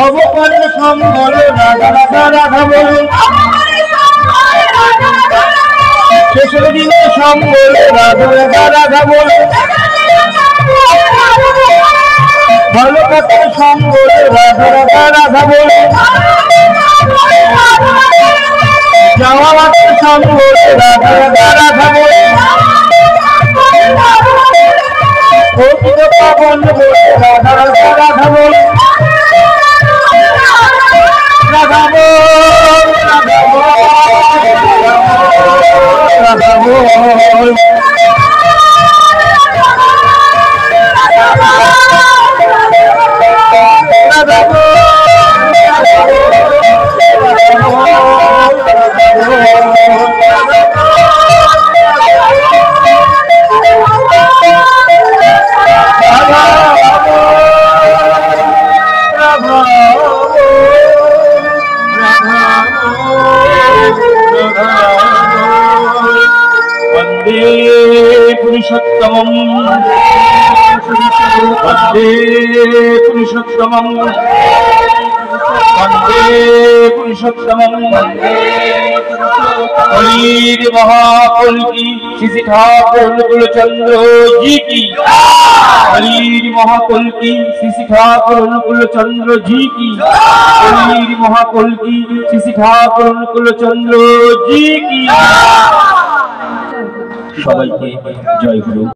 ভবপরে সম্বল রাধা রাধা রাধা বলে শেষের দিনে সম্বল রাধা রাধা রাধা বলে ভবপরে সম্বল রাধা রাধা রাধা বলে যাওয়া মাত্র সম্বল রাধা রাধা রাধা বলে অতীত পাবন বলে রাধা রাধা রাধা বলে রাধা বল রাধা বল রাধা বল রাধা বল वंदे पुरुषोत्तमं वंदे पुरुषोत्तमं वंदे पुरुषोत्तमं हरिर महाकुल की श्री ठाकुर कुलचंद्र जी की हरिर महाकुल की श्री ठाकुर कुलचंद्र जी की हरिर महाकुल की श्री ठाकुर कुलचंद्र जी की सबाइके जय गुरु।